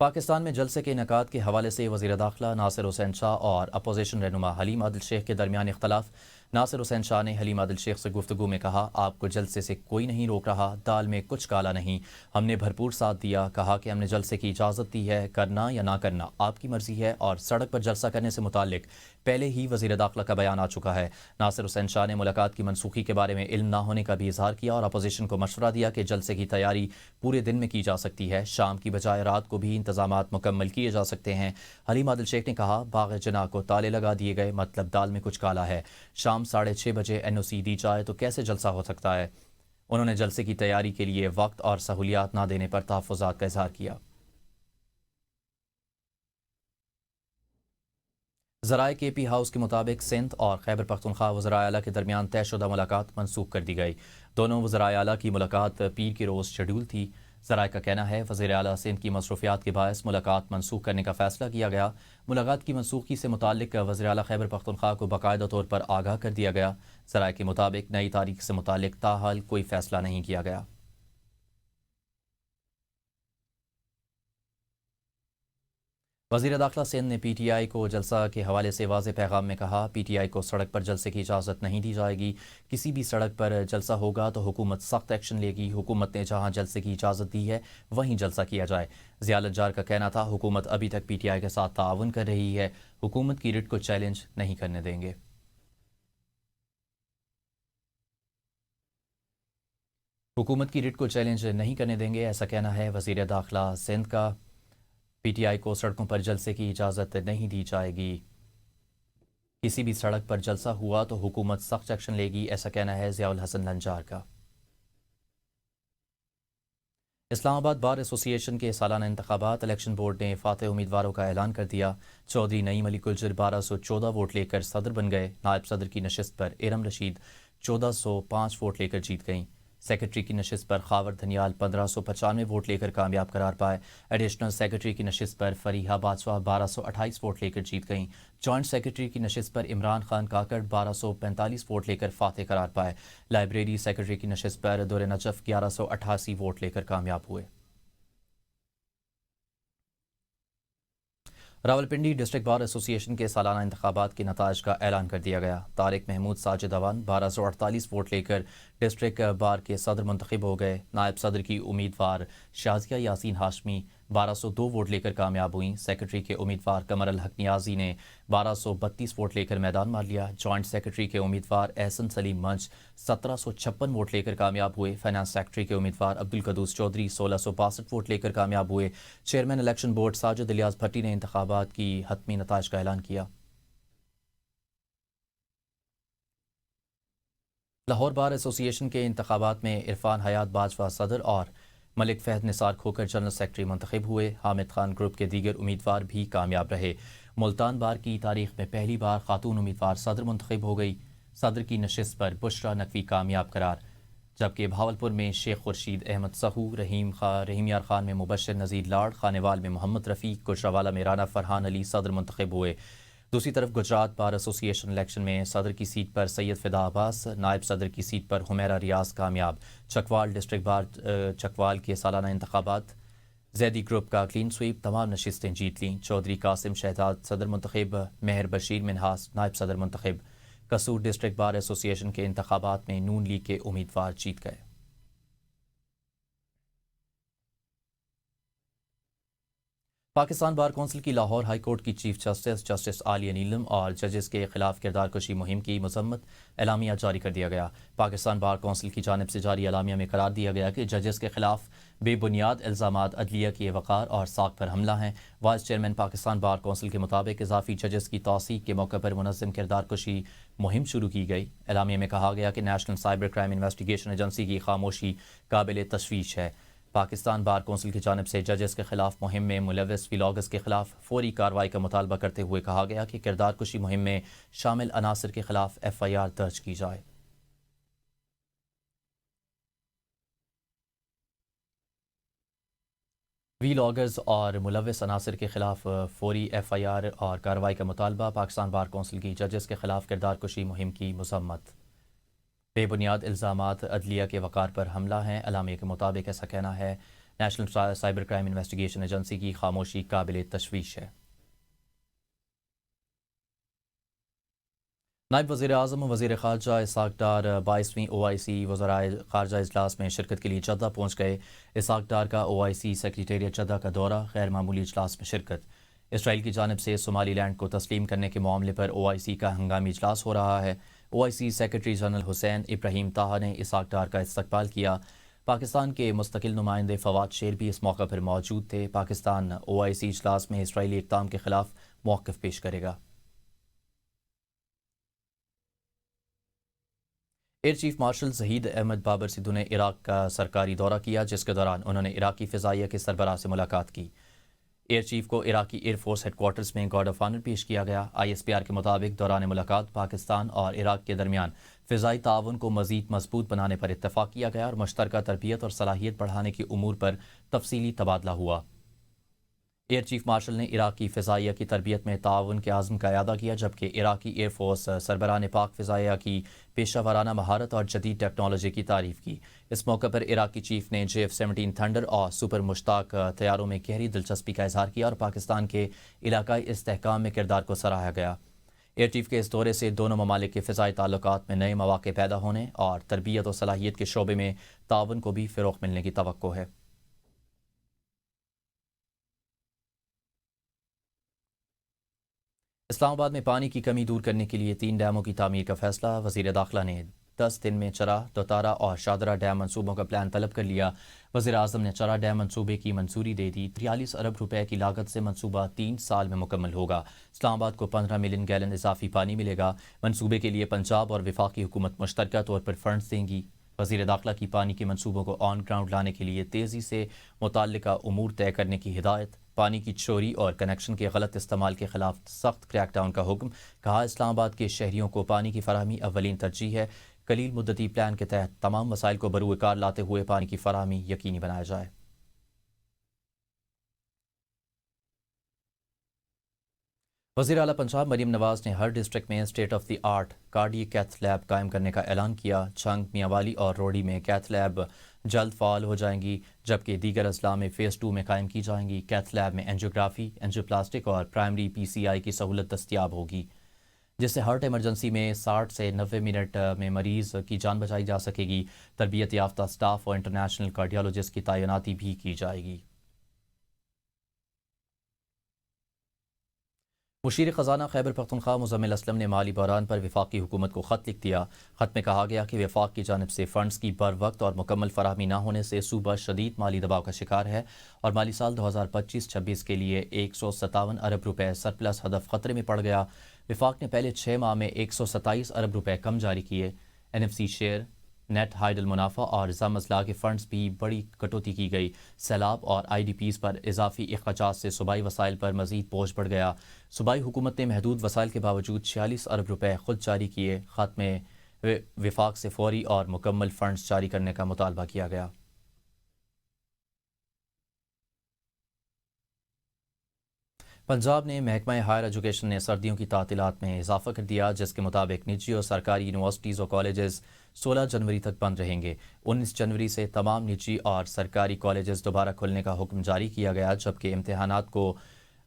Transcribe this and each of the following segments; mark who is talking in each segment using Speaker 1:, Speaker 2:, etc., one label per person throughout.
Speaker 1: پاکستان میں جلسے کے انعقاد کے حوالے سے وزیر داخلہ ناصر حسین شاہ اور اپوزیشن رہنما حلیم عادل شیخ کے درمیان اختلاف۔ ناصر حسین شاہ نے حلیم عادل شیخ سے گفتگو میں کہا، آپ کو جلسے سے کوئی نہیں روک رہا، دال میں کچھ کالا نہیں، ہم نے بھرپور ساتھ دیا، کہا کہ ہم نے جلسے کی اجازت دی ہے، کرنا یا نہ کرنا آپ کی مرضی ہے، اور سڑک پر جلسہ کرنے سے متعلق پہلے ہی وزیر داخلہ کا بیان آ چکا ہے۔ ناصر حسین شاہ نے ملاقات کی منسوخی کے بارے میں علم نہ ہونے کا بھی اظہار کیا اور اپوزیشن کو مشورہ دیا کہ جلسے کی تیاری پورے دن میں کی جا سکتی ہے، شام کی بجائے رات کو بھی انتظامات مکمل کیے جا سکتے ہیں۔ حلیم عادل شیخ نے کہا، باغ جناح کو تالے لگا دیے گئے، مطلب دال میں کچھ کالا ہے، شام 6:30 بجے NOC دی جائے تو کیسے جلسہ ہو سکتا ہے؟ انہوں نے جلسے کی تیاری کے لیے وقت اور سہولیات نہ دینے پر تحفظات کا اظہار کیا۔ ذرائع KP ہاؤس کے مطابق سندھ اور خیبر پختونخوا وزرائے اعلیٰ کے درمیان طے شدہ ملاقات منسوخ کر دی گئی۔ دونوں وزرائے اعلیٰ کی ملاقات پیر کے روز شیڈول تھی۔ ذرائع کا کہنا ہے وزیر اعلیٰ سندھ کی مصروفیات کے باعث ملاقات منسوخ کرنے کا فیصلہ کیا گیا۔ ملاقات کی منسوخی سے متعلق وزیر اعلیٰ خیبر پختونخوا کو باقاعدہ طور پر آگاہ کر دیا گیا۔ ذرائع کے مطابق نئی تاریخ سے متعلق تاحال کوئی فیصلہ نہیں کیا گیا۔ وزیر داخلہ سندھ نے PTI کو جلسہ کے حوالے سے واضح پیغام میں کہا، PTI کو سڑک پر جلسے کی اجازت نہیں دی جائے گی، کسی بھی سڑک پر جلسہ ہوگا تو حکومت سخت ایکشن لے گی، حکومت نے جہاں جلسے کی اجازت دی ہے وہیں جلسہ کیا جائے۔ ضیاء الجار کا کہنا تھا، حکومت ابھی تک PTI کے ساتھ تعاون کر رہی ہے، حکومت کی رٹ کو چیلنج نہیں کرنے دیں گے۔ حکومت کی رٹ کو چیلنج نہیں کرنے دیں گے، ایسا کہنا ہے وزیر داخلہ سندھ کا۔ PTI کو سڑکوں پر جلسے کی اجازت نہیں دی جائے گی، کسی بھی سڑک پر جلسہ ہوا تو حکومت سخت ایکشن لے گی، ایسا کہنا ہے ضیاء الحسن لنجار کا۔ اسلام آباد بار ایسوسی ایشن کے سالانہ انتخابات، الیکشن بورڈ نے فاتح امیدواروں کا اعلان کر دیا۔ چودھری نعیم علی گلجر 1214 ووٹ لے کر صدر بن گئے۔ نائب صدر کی نشست پر ارم رشید 1405 ووٹ لے کر جیت گئیں۔ سیکرٹری کی نشست پر خاور دھنیال 1595 ووٹ لے کر کامیاب قرار پائے۔ ایڈیشنل سیکرٹری کی نشست پر فریحہ باجوہ 1228 ووٹ لے کر جیت گئیں۔ جوائنٹ سیکرٹری کی نشست پر عمران خان کاکڑ 1245 ووٹ لے کر فاتح قرار پائے۔ لائبریری سیکرٹری کی نشست پر دور نجف 1188 ووٹ لے کر کامیاب ہوئے۔ راولپنڈی ڈسٹرکٹ بار ایسوسی ایشن کے سالانہ انتخابات کے نتائج کا اعلان کر دیا گیا۔ طارق محمود ساجد اوان 1248 ووٹ لے کر ڈسٹرکٹ بار کے صدر منتخب ہو گئے۔ نائب صدر کی امیدوار شازیہ یاسین ہاشمی 1202 ووٹ لے کر کامیاب ہوئیں۔ سیکرٹری کے امیدوار قمر الحق نیازی نے 1232 ووٹ لے کر میدان مار لیا۔ جوائنٹ سیکرٹری کے امیدوار احسن سلیم منچ 1756 ووٹ لے کر کامیاب ہوئے۔ فائنانس سیکرٹری کے امیدوار عبدالقدوس چودھری 1662 ووٹ لے کر کامیاب ہوئے۔ Chairman election board Sajid Ilyas Bhatti نے انتخابات کی حتمی نتائج کا اعلان کیا۔ لاہور بار ایسوسی ایشن کے انتخابات میں عرفان حیات باجوہ صدر اور ملک فہد نثار کھوکر جنرل سیکرٹری منتخب ہوئے۔ حامد خان گروپ کے دیگر امیدوار بھی کامیاب رہے۔ ملتان بار کی تاریخ میں پہلی بار خاتون امیدوار صدر منتخب ہو گئی۔ صدر کی نشست پر بشرا نقوی کامیاب قرار، جبکہ بھاولپور میں شیخ خورشید احمد سہو، رحیم یار خان میں مبشر نذیر لاڑ، خانیوال میں محمد رفیق، گجرانوالہ میں رانا فرحان علی صدر منتخب ہوئے۔ دوسری طرف گجرات بار ایسوسی ایشن الیکشن میں صدر کی سیٹ پر سید فدا عباس، نائب صدر کی سیٹ پر حمیرہ ریاض کامیاب۔ چکوال ڈسٹرکٹ بار چکوال کے سالانہ انتخابات، زیدی گروپ کا کلین سویپ، تمام نشستیں جیت لیں۔ چودھری قاسم شہزاد صدر منتخب، مہر بشیر منہاس نائب صدر منتخب۔ قصور ڈسٹرکٹ بار ایسوسی ایشن کے انتخابات میں نون لیگ کے امیدوار جیت گئے۔ پاکستان بار کونسل کی لاہور ہائی کورٹ کی چیف جسٹس عالیہ نیلم اور ججز کے خلاف کردار کشی مہم کی مذمت اعلامیہ جاری کر دیا گیا۔ پاکستان بار کونسل کی جانب سے جاری اعلامیہ میں قرار دیا گیا کہ ججز کے خلاف بے بنیاد الزامات عدلیہ کی وقار اور ساکھ پر حملہ ہیں۔ Vice chairman Pakistan bar council کے مطابق اضافی ججز کی توثیق کے موقع پر منظم کردار کشی مہم شروع کی گئی۔ اعلامیہ میں کہا گیا کہ national cyber crime investigation agency کی خاموشی قابل تشویش ہے۔ پاکستان بار کونسل کی جانب سے ججز کے خلاف مہم میں ملوث ولاگز کے خلاف فوری کارروائی کا مطالبہ کرتے ہوئے کہا گیا کہ کردار کشی مہم میں شامل عناصر کے خلاف FIR درج کی جائے۔ ولاگز اور ملوث عناصر کے خلاف فوری FIR اور کارروائی کا مطالبہ، پاکستان بار کونسل کی ججز کے خلاف کردار کشی مہم کی مذمت۔ بے بنیاد الزامات عدلیہ کے وقار پر حملہ ہیں۔ اعلامیہ کے مطابق ایسا کہنا ہے national cyber crime investigation agency کی خاموشی قابل تشویش ہے۔ نائب وزیر اعظم و وزیر خارجہ اسحاق ڈار 22ویں OIC وزرائے خارجہ اجلاس میں شرکت کے لیے جدہ پہنچ گئے۔ اسحاق ڈار کا OIC سیکریٹریٹ جدہ کا دورہ، غیر معمولی اجلاس میں شرکت۔ اسرائیل کی جانب سے صومالی لینڈ کو تسلیم کرنے کے معاملے پر OIC کا ہنگامی اجلاس ہو رہا ہے۔ OIC سیکریٹری جنرل حسین ابراہیم طاہا نے اسحاق ڈار کا استقبال کیا۔ پاکستان کے مستقل نمائندے فواد شیر بھی اس موقع پر موجود تھے۔ پاکستان OIC اجلاس میں اسرائیلی اقدام کے خلاف موقف پیش کرے گا۔ Air chief marshal Zahid Ahmed Babar Sidhu نے عراق کا سرکاری دورہ کیا، جس کے دوران انہوں نے عراقی فضائیہ کے سربراہ سے ملاقات کی۔ ایئر چیف کو عراقی ایئر فورس ہیڈ کوارٹرز میں گارڈ آف آنر پیش کیا گیا۔ ISPR کے مطابق دوران ملاقات پاکستان اور عراق کے درمیان فضائی تعاون کو مزید مضبوط بنانے پر اتفاق کیا گیا اور مشترکہ تربیت اور صلاحیت بڑھانے کے امور پر تفصیلی تبادلہ ہوا۔ ایئر چیف مارشل نے عراقی فضائیہ کی تربیت میں تعاون کے عزم کا اعادہ کیا، جبکہ عراقی ایئر فورس سربراہ نے پاک فضائیہ کی پیشہ ورانہ مہارت اور جدید ٹیکنالوجی کی تعریف کی۔ اس موقع پر عراقی چیف نے JF-17 تھنڈر اور سپر مشتاق طیاروں میں گہری دلچسپی کا اظہار کیا اور پاکستان کے علاقائی استحکام میں کردار کو سراہا گیا۔ ایئر چیف کے اس دورے سے دونوں ممالک کے فضائی تعلقات میں نئے مواقع پیدا ہونے اور تربیت و صلاحیت کے شعبے میں تعاون کو بھی فروغ ملنے کی توقع ہے۔ اسلام آباد میں پانی کی کمی دور کرنے کے لیے 3 ڈیموں کی تعمیر کا فیصلہ۔ وزیر داخلہ نے 10 دن میں چرا، دوتارہ اور شادرہ ڈیم منصوبوں کا پلان طلب کر لیا۔ وزیر اعظم نے چرا ڈیم منصوبے کی منظوری دے دی۔ 43 ارب روپے کی لاگت سے منصوبہ 3 سال میں مکمل ہوگا۔ اسلام آباد کو 15 ملین گیلن اضافی پانی ملے گا۔ منصوبے کے لیے پنجاب اور وفاقی حکومت مشترکہ طور پر فنڈز دیں گی۔ وزیر داخلہ کی پانی کے منصوبوں کو آن گراؤنڈ لانے کے لیے تیزی سے متعلقہ امور طے کرنے کی ہدایت۔ پانی کی چوری اور کنیکشن کے غلط استعمال کے خلاف سخت کریک ڈاؤن کا حکم۔ کہا اسلام آباد کے شہریوں کو پانی کی فراہمی اولین ترجیح ہے۔ قلیل مدتی پلان کے تحت تمام وسائل کو بروئے کار لاتے ہوئے پانی کی فراہمی یقینی بنایا جائے۔ وزیر اعلیٰ پنجاب مریم نواز نے ہر ڈسٹرکٹ میں state of the art cardiac cath lab قائم کرنے کا اعلان کیا۔ چھنگ، میاں والی اور روڑی میں کیتھ لیب جلد فعال ہو جائیں گی، جبکہ دیگر اضلاع میں فیز 2 میں قائم کی جائیں گی۔ کیتھ لیب میں اینجیوگرافی، اینجیوپلاسٹک اور پرائمری PCI کی سہولت دستیاب ہوگی، جس سے ہارٹ ایمرجنسی میں 60 سے 90 منٹ میں مریض کی جان بچائی جا سکے گی۔ تربیت یافتہ سٹاف اور انٹرنیشنل کارڈیالوجسٹ کی تعیناتی بھی کی جائے گی۔ مشیر خزانہ خیبر پختونخوا مزمل اسلم نے مالی بحران پر وفاقی حکومت کو خط لکھ دیا۔ خط میں کہا گیا کہ وفاق کی جانب سے فنڈز کی بر وقت اور مکمل فراہمی نہ ہونے سے صوبہ شدید مالی دباؤ کا شکار ہے اور مالی سال 2025-26 کے لیے 157 ارب روپے سرپلس ہدف خطرے میں پڑ گیا۔ وفاق نے پہلے 6 ماہ میں 127 ارب روپے کم جاری کیے۔ NFC شیئر، نیٹ ہائیڈل منافع اور ضم اضلاع کے فنڈز بھی بڑی کٹوتی کی گئی۔ سیلاب اور IDPs پر اضافی اخراجات سے صوبائی وسائل پر مزید بوجھ بڑھ گیا۔ صوبائی حکومت نے محدود وسائل کے باوجود 46 ارب روپے خود جاری کیے۔ خط میں وفاق سے فوری اور مکمل فنڈز جاری کرنے کا مطالبہ کیا گیا۔ پنجاب نے محکمہ ہائر ایجوکیشن نے سردیوں کی تعطیلات میں اضافہ کر دیا، جس کے مطابق نجی اور سرکاری یونیورسٹیز اور کالجز 16 جنوری تک بند رہیں گے۔ 19 جنوری سے تمام نجی اور سرکاری کالجز دوبارہ کھلنے کا حکم جاری کیا گیا، جبکہ امتحانات کو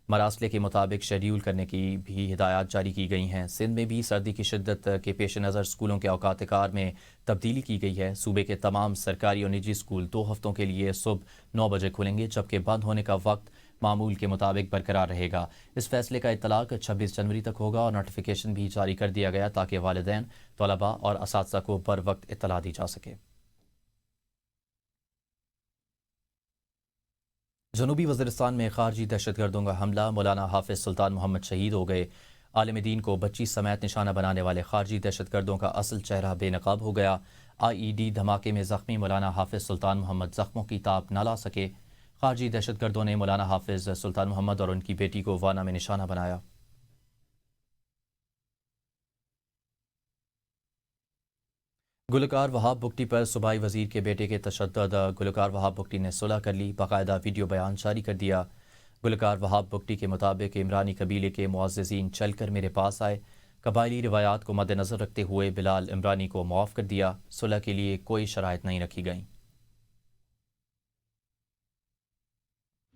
Speaker 1: مراسلے کے مطابق شیڈیول کرنے کی بھی ہدایات جاری کی گئی ہیں۔ سندھ میں بھی سردی کی شدت کے پیش نظر اسکولوں کے اوقات کار میں تبدیلی کی گئی ہے۔ صوبے کے تمام سرکاری اور نجی اسکول 2 ہفتوں کے لیے صبح 9 بجے کھلیں گے، جبکہ بند ہونے کا وقت معمول کے مطابق برقرار رہے گا۔ اس فیصلے کا اطلاق 26 جنوری تک ہوگا اور نوٹیفیکیشن بھی جاری کر دیا گیا تاکہ والدین، طلباء اور اساتذہ کو بر وقت اطلاع دی جا سکے۔ جنوبی وزیرستان میں خارجی دہشت گردوں کا حملہ، مولانا حافظ سلطان محمد شہید ہو گئے۔ عالم دین کو بچی سمیت نشانہ بنانے والے خارجی دہشت گردوں کا اصل چہرہ بے نقاب ہو گیا۔ IED دھماکے میں زخمی مولانا حافظ سلطان محمد زخموں کی تاب نہ لا سکے۔ خارجی دہشت گردوں نے مولانا حافظ سلطان محمد اور ان کی بیٹی کو وانا میں نشانہ بنایا۔ گلوکار وہاب بگٹی پر صوبائی وزیر کے بیٹے کے تشدد، گلوکار وہاب بگٹی نے صلح کر لی، باقاعدہ ویڈیو بیان جاری کر دیا۔ گلوکار وہاب بگٹی کے مطابق عمرانی قبیلے کے معززین چل کر میرے پاس آئے، قبائلی روایات کو مد نظر رکھتے ہوئے بلال عمرانی کو معاف کر دیا، صلح کے لیے کوئی شرائط نہیں رکھی گئیں۔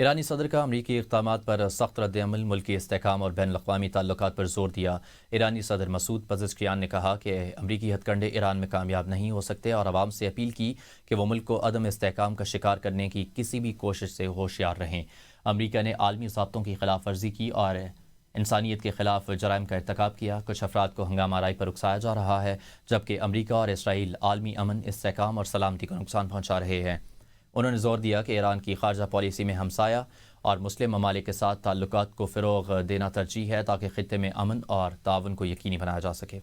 Speaker 1: ایرانی صدر کا امریکی اقدامات پر سخت رد عمل، ملکی استحکام اور بین الاقوامی تعلقات پر زور دیا۔ ایرانی صدر مسعود پزشکیان نے کہا کہ امریکی ہتھ کنڈے ایران میں کامیاب نہیں ہو سکتے اور عوام سے اپیل کی کہ وہ ملک کو عدم استحکام کا شکار کرنے کی کسی بھی کوشش سے ہوشیار رہیں۔ امریکہ نے عالمی ضابطوں کی خلاف ورزی کی اور انسانیت کے خلاف جرائم کا ارتکاب کیا۔ کچھ افراد کو ہنگامہ آرائی پر اکسایا جا رہا ہے، جبکہ امریکہ اور اسرائیل عالمی امن، استحکام اور سلامتی کو نقصان پہنچا رہے ہیں۔ انہوں نے زور دیا کہ ایران کی خارجہ پالیسی میں ہمسایہ اور مسلم ممالک کے ساتھ تعلقات کو فروغ دینا ترجیح ہے تاکہ خطے میں امن اور تعاون کو یقینی بنایا جا سکے۔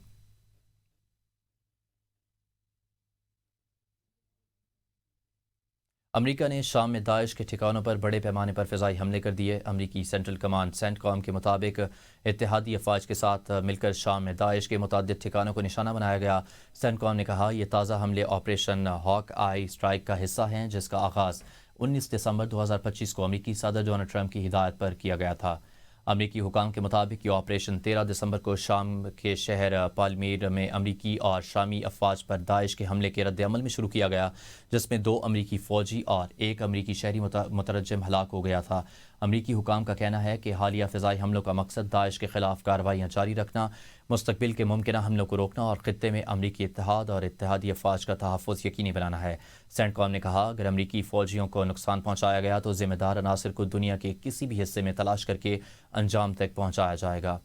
Speaker 1: امریکہ نے شام میں داعش کے ٹھکانوں پر بڑے پیمانے پر فضائی حملے کر دیے۔ امریکی سینٹرل کمانڈ سینٹ کام کے مطابق اتحادی افواج کے ساتھ مل کر شام میں داعش کے متعدد ٹھکانوں کو نشانہ بنایا گیا۔ سینٹ کام نے کہا یہ تازہ حملے آپریشن ہاک آئی اسٹرائک کا حصہ ہیں، جس کا آغاز 19 دسمبر 2025 کو امریکی صدر ڈونلڈ ٹرمپ کی ہدایت پر کیا گیا تھا۔ امریکی حکام کے مطابق یہ آپریشن 13 دسمبر کو شام کے شہر پالمیر میں امریکی اور شامی افواج پر داعش کے حملے کے رد عمل میں شروع کیا گیا، جس میں 2 امریکی فوجی اور 1 امریکی شہری مترجم ہلاک ہو گیا تھا۔ امریکی حکام کا کہنا ہے کہ حالیہ فضائی حملوں کا مقصد داعش کے خلاف کارروائیاں جاری رکھنا، مستقبل کے ممکنہ حملوں کو روکنا اور خطے میں امریکی اتحاد اور اتحادی افواج کا تحفظ یقینی بنانا ہے۔ سینٹ کام نے کہا اگر امریکی فوجیوں کو نقصان پہنچایا گیا تو ذمہ دار عناصر کو دنیا کے کسی بھی حصے میں تلاش کر کے انجام تک پہنچایا جائے گا۔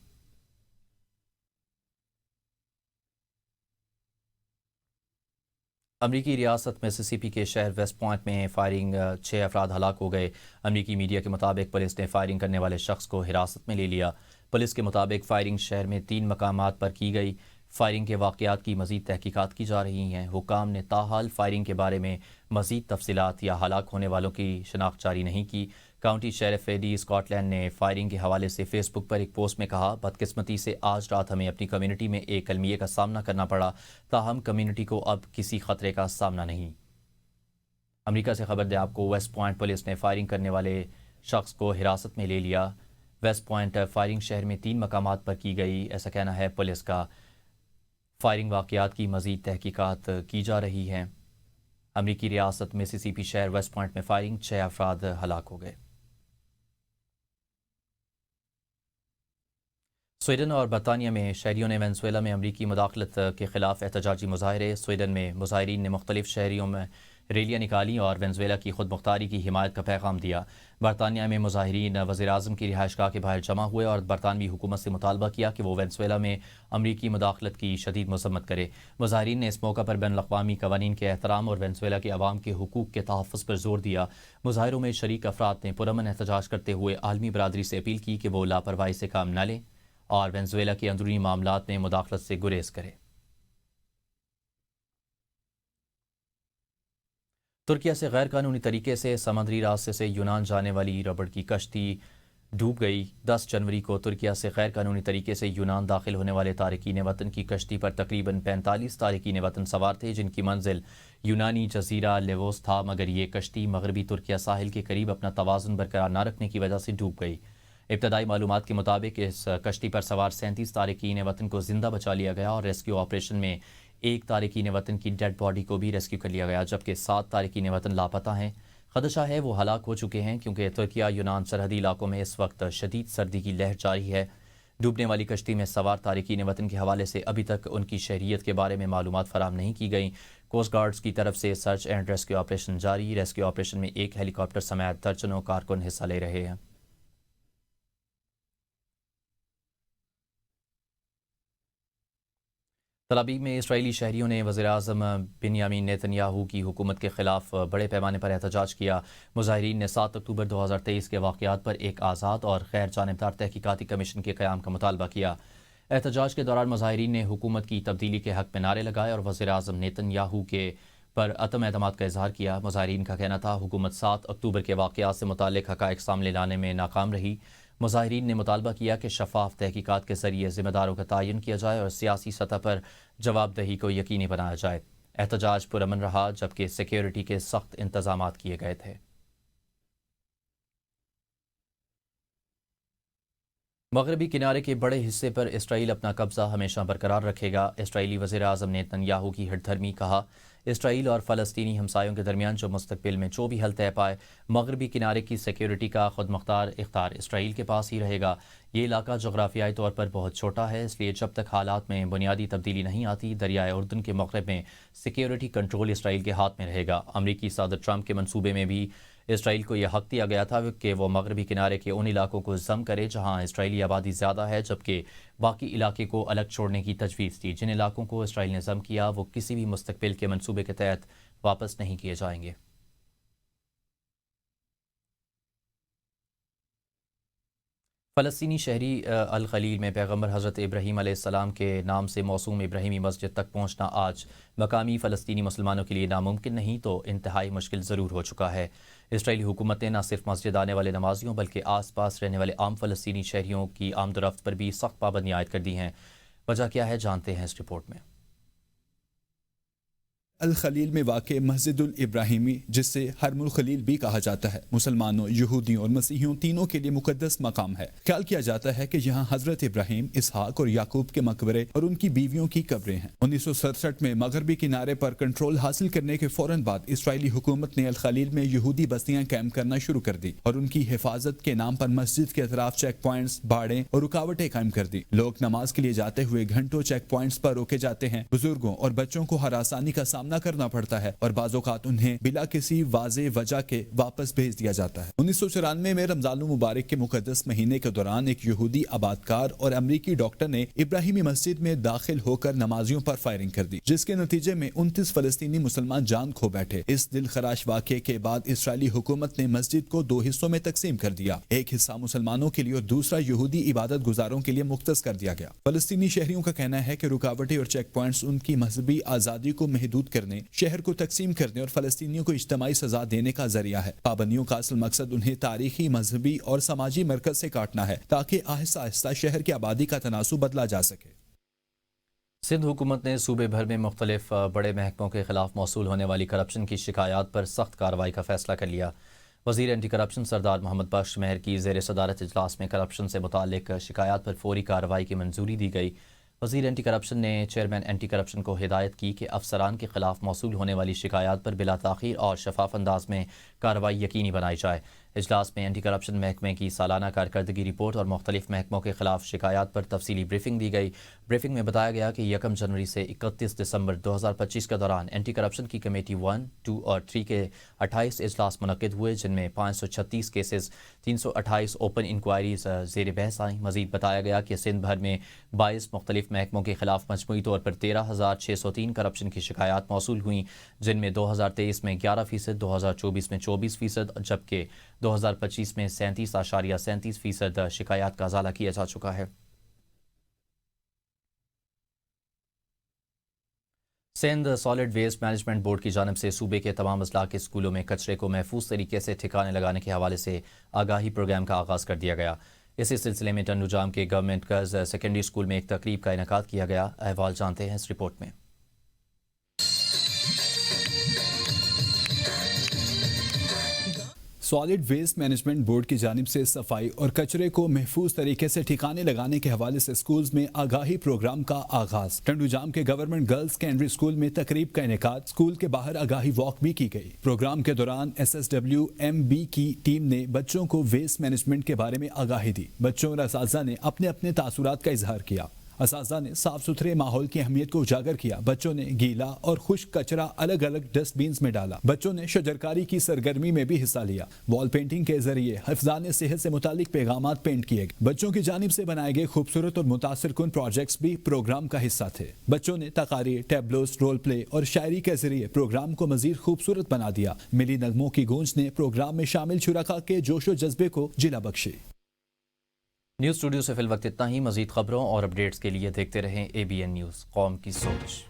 Speaker 1: امریکی ریاست مسیسپی کے شہر ویسٹ پوائنٹ میں فائرنگ 6 افراد ہلاک ہو گئے۔ امریکی میڈیا کے مطابق پولیس نے فائرنگ کرنے والے شخص کو حراست میں لے لیا۔ پولیس کے مطابق فائرنگ شہر میں 3 مقامات پر کی گئی۔ فائرنگ کے واقعات کی مزید تحقیقات کی جا رہی ہیں۔ حکام نے تاحال فائرنگ کے بارے میں مزید تفصیلات یا ہلاک ہونے والوں کی شناخت جاری نہیں کی۔ کاؤنٹی شیرف ایڈی اسکاٹ لینڈ نے فائرنگ کے حوالے سے فیس بک پر ایک پوسٹ میں کہا بدقسمتی سے آج رات ہمیں اپنی کمیونٹی میں ایک المیے کا سامنا کرنا پڑا، تاہم کمیونٹی کو اب کسی خطرے کا سامنا نہیں۔ امریکہ سے خبر دیں آپ کو، ویسٹ پوائنٹ پولیس نے فائرنگ کرنے والے شخص کو حراست میں لے لیا۔ ویسٹ پوائنٹ فائرنگ شہر میں 3 مقامات پر کی گئی، ایسا کہنا ہے پولیس کا۔ فائرنگ واقعات کی مزید تحقیقات کی جا رہی ہیں۔ امریکی ریاست مسیسپی شہر ویسٹ پوائنٹ میں فائرنگ 6 افراد ہلاک ہو گئے۔ سویڈن اور برطانیہ میں شہریوں نے وینزویلا میں امریکی مداخلت کے خلاف احتجاجی مظاہرے۔ سویڈن میں مظاہرین نے مختلف شہریوں میں ریلیاں نکالی اور وینزویلا کی خود مختاری کی حمایت کا پیغام دیا۔ برطانیہ میں مظاہرین وزیر اعظم کی رہائش گاہ کے باہر جمع ہوئے اور برطانوی حکومت سے مطالبہ کیا کہ وہ وینزویلا میں امریکی مداخلت کی شدید مذمت کرے۔ مظاہرین نے اس موقع پر بین الاقوامی قوانین کے احترام اور وینزویلا کے عوام کے حقوق کے تحفظ پر زور دیا۔ مظاہروں میں شریک افراد نے پرامن احتجاج کرتے ہوئے عالمی برادری سے اپیل کی کہ وہ لاپرواہی سے کام نہ لیں اور وینزویلا کے اندرونی معاملات میں مداخلت سے گریز کرے۔ ترکیہ سے غیر قانونی طریقے سے سمندری راستے سے یونان جانے والی ربڑ کی کشتی ڈوب گئی۔ 10 جنوری کو ترکیہ سے غیر قانونی طریقے سے یونان داخل ہونے والے تارکین وطن کی کشتی پر تقریباً 45 تارکین وطن سوار تھے، جن کی منزل یونانی جزیرہ لیووس تھا، مگر یہ کشتی مغربی ترکیہ ساحل کے قریب اپنا توازن برقرار نہ رکھنے کی وجہ سے ڈوب گئی۔ ابتدائی معلومات کے مطابق اس کشتی پر سوار 37 تارکین وطن کو زندہ بچا لیا گیا اور ریسکیو آپریشن میں 1 تارکین وطن کی ڈیڈ باڈی کو بھی ریسکیو کر لیا گیا، جبکہ 7 تارکین وطن لاپتہ ہیں۔ خدشہ ہے وہ ہلاک ہو چکے ہیں کیونکہ ترکیہ یونان سرحدی علاقوں میں اس وقت شدید سردی کی لہر جاری ہے۔ ڈوبنے والی کشتی میں سوار تارکین وطن کے حوالے سے ابھی تک ان کی شہریت کے بارے میں معلومات فراہم نہیں کی گئیں۔ کوسٹ گارڈز کی طرف سے سرچ اینڈ ریسکیو آپریشن جاری۔ ریسکیو آپریشن میں 1 ہیلی کاپٹر سمیت درجنوں کارکن حصہ لے رہے ہیں۔ تل ابیب میں اسرائیلی شہریوں نے وزیر اعظم بنیامین نیتن یاہو کی حکومت کے خلاف بڑے پیمانے پر احتجاج کیا۔ مظاہرین نے 7 اکتوبر 2023 کے واقعات پر ایک آزاد اور غیر جانبدار تحقیقاتی کمیشن کے قیام کا مطالبہ کیا۔ احتجاج کے دوران مظاہرین نے حکومت کی تبدیلی کے حق میں نعرے لگائے اور وزیر اعظم نیتن یاہو کے پر عدم اعتماد کا اظہار کیا۔ مظاہرین کا کہنا تھا حکومت 7 اکتوبر کے واقعات سے متعلق حقائق سامنے لانے میں ناکام رہی۔ مظاہرین نے مطالبہ کیا کہ شفاف تحقیقات کے ذریعے ذمہ داروں کا تعین کیا جائے اور سیاسی سطح پر جواب دہی کو یقینی بنایا جائے۔ احتجاج پرامن رہا جبکہ سیکیورٹی کے سخت انتظامات کیے گئے تھے۔ مغربی کنارے کے بڑے حصے پر اسرائیل اپنا قبضہ ہمیشہ برقرار رکھے گا۔ اسرائیلی وزیر اعظم نیتن یاہو کی ہٹ دھرمی، کہا اسرائیل اور فلسطینی ہمسایوں کے درمیان جو مستقبل میں جو بھی حل طے پائے، مغربی کنارے کی سیکیورٹی کا خود مختار اختیار اسرائیل کے پاس ہی رہے گا۔ یہ علاقہ جغرافیائی طور پر بہت چھوٹا ہے، اس لیے جب تک حالات میں بنیادی تبدیلی نہیں آتی، دریائے اردن کے مغرب میں سیکیورٹی کنٹرول اسرائیل کے ہاتھ میں رہے گا۔ امریکی صدر ٹرمپ کے منصوبے میں بھی اسرائیل کو یہ حق دیا گیا تھا کہ وہ مغربی کنارے کے ان علاقوں کو ضم کرے جہاں اسرائیلی آبادی زیادہ ہے، جبکہ باقی علاقے کو الگ چھوڑنے کی تجویز تھی۔ جن علاقوں کو اسرائیل نے ضم کیا وہ کسی بھی مستقبل کے منصوبے کے تحت واپس نہیں کیے جائیں گے۔ فلسطینی شہری الخلیل میں پیغمبر حضرت ابراہیم علیہ السلام کے نام سے موسوم ابراہیمی مسجد تک پہنچنا آج مقامی فلسطینی مسلمانوں کے لیے ناممکن نہیں تو انتہائی مشکل ضرور ہو چکا ہے۔ اسرائیلی حکومت نے نہ صرف مسجد آنے والے نمازیوں بلکہ آس پاس رہنے والے عام فلسطینی شہریوں کی آمد و رفت پر بھی سخت پابندیاں عائد کر دی ہیں۔ وجہ کیا ہے، جانتے ہیں اس رپورٹ میں۔
Speaker 2: الخلیل میں واقع مسجد الابراہیمی، جس سے حرم الخلیل بھی کہا جاتا ہے، مسلمانوں، یہودیوں اور مسیحیوں تینوں کے لیے مقدس مقام ہے۔ خیال کیا جاتا ہے کہ یہاں حضرت ابراہیم، اسحاق اور یعقوب کے مقبرے اور ان کی بیویوں کی قبریں ہیں۔ 1967 میں مغربی کنارے پر کنٹرول حاصل کرنے کے فوراً بعد اسرائیلی حکومت نے الخلیل میں یہودی بستیاں قائم کرنا شروع کر دی اور ان کی حفاظت کے نام پر مسجد کے اطراف چیک پوائنٹس، باڑیں اور رکاوٹیں قائم کر دی۔ لوگ نماز کے لیے جاتے ہوئے گھنٹوں چیک پوائنٹس پر روکے جاتے ہیں۔ بزرگوں اور بچوں کو ہراسانی کا سامنا کرنا پڑتا ہے اور بعض اوقات انہیں بلا کسی واضح وجہ کے واپس بھیج دیا جاتا ہے۔ 1994 میں رمضان المبارک کے مقدس مہینے کے دوران ایک یہودی آبادکار اور امریکی ڈاکٹر نے ابراہیمی مسجد میں داخل ہو کر نمازیوں پر فائرنگ کر دی، جس کے نتیجے میں 29 فلسطینی مسلمان جان کھو بیٹھے۔ اس دل خراش واقعے کے بعد اسرائیلی حکومت نے مسجد کو 2 حصوں میں تقسیم کر دیا، ایک حصہ مسلمانوں کے لیے اور دوسرا یہودی عبادت گزاروں کے لیے مختص کر دیا گیا۔ فلسطینی شہریوں کا کہنا ہے کہ رکاوٹیں اور چیک پوائنٹس ان کی مذہبی آزادی کو محدود کرنے، شہر کو تقسیم کرنے اور فلسطینیوں کو اجتماعی سزا دینے کا ذریعہ ہے۔ پابندیوں کا اصل مقصد انہیں تاریخی، مذہبی اور سماجی مرکز سے کاٹنا ہے تاکہ آہستہ آہستہ شہر کی آبادی کا تناسب بدلا جا سکے۔
Speaker 1: سندھ حکومت نے صوبے بھر میں مختلف بڑے محکموں کے خلاف موصول ہونے والی کرپشن کی شکایات پر سخت کارروائی کا فیصلہ کر لیا۔ وزیر اینٹی کرپشن سردار محمد بخش مہر کی زیر صدارت اجلاس میں کرپشن سے متعلق شکایات پر فوری کارروائی کی منظوری دی گئی۔ وزیر اینٹی کرپشن نے چیئرمین اینٹی کرپشن کو ہدایت کی کہ افسران کے خلاف موصول ہونے والی شکایات پر بلا تاخیر اور شفاف انداز میں کارروائی یقینی بنائی جائے۔ اجلاس میں اینٹی کرپشن محکمے کی سالانہ کارکردگی رپورٹ اور مختلف محکموں کے خلاف شکایات پر تفصیلی بریفنگ دی گئی۔ بریفنگ میں بتایا گیا کہ 1 جنوری سے 31 دسمبر 2025 کے دوران اینٹی کرپشن کی کمیٹی 1، 2 اور 3 کے 28 اجلاس منعقد ہوئے، جن میں 536 کیسز، 328 اوپن انکوائریز زیر بحث آئیں۔ مزید بتایا گیا کہ سندھ بھر میں 22 مختلف محکموں کے خلاف مجموعی طور پر 13,603 کرپشن کی شکایات موصول ہوئیں، جن میں 2023 میں 11%، 2024 میں 24%، جبکہ 2025 میں 37.37% شکایات کا ازالہ کیا جا چکا ہے۔ Sindh solid waste management board کی جانب سے صوبے کے تمام اضلاع کے اسکولوں میں کچرے کو محفوظ طریقے سے ٹھکانے لگانے کے حوالے سے آگاہی پروگرام کا آغاز کر دیا گیا۔ اسی سلسلے میں ٹنڈو جام کے گورنمنٹ گرلز سیکنڈری اسکول میں ایک تقریب کا انعقاد کیا گیا۔ احوال جانتے ہیں اس رپورٹ میں۔
Speaker 2: سالڈ ویسٹ مینجمنٹ بورڈ کی جانب سے صفائی اور کچرے کو محفوظ طریقے سے ٹھکانے لگانے کے حوالے سے اسکولز میں آگاہی پروگرام کا آغاز۔ ٹنڈو جام کے گورنمنٹ گرلز سیکنڈری اسکول میں تقریب کا انعقاد، اسکول کے باہر آگاہی واک بھی کی گئی۔ پروگرام کے دوران SSWMB کی ٹیم نے بچوں کو ویسٹ مینجمنٹ کے بارے میں آگاہی دی۔ بچوں اور اساتذہ نے اپنے اپنے تاثرات کا اظہار کیا۔ اساتذہ نے صاف ستھرے ماحول کی اہمیت کو اجاگر کیا۔ بچوں نے گیلا اور خشک کچرا الگ الگ ڈسٹ بینز میں ڈالا۔ بچوں نے شجرکاری کی سرگرمی میں بھی حصہ لیا۔ وال پینٹنگ کے ذریعے حفظان صحت سے متعلق پیغامات پینٹ کیے گئے۔ بچوں کی جانب سے بنائے گئے خوبصورت اور متاثر کن پروجیکٹس بھی پروگرام کا حصہ تھے۔ بچوں نے تقاریر، ٹیبلوز، رول پلے اور شاعری کے ذریعے پروگرام کو مزید خوبصورت بنا دیا۔ ملی نغموں کی گونج نے پروگرام میں شامل شرکاء کے جوش و جذبے کو جلا بخشی۔
Speaker 1: نیوز اسٹوڈیو سے فی الوقت اتنا ہی۔ مزید خبروں اور اپڈیٹس کے لیے دیکھتے رہیں ABN نیوز، قوم کی سوچ۔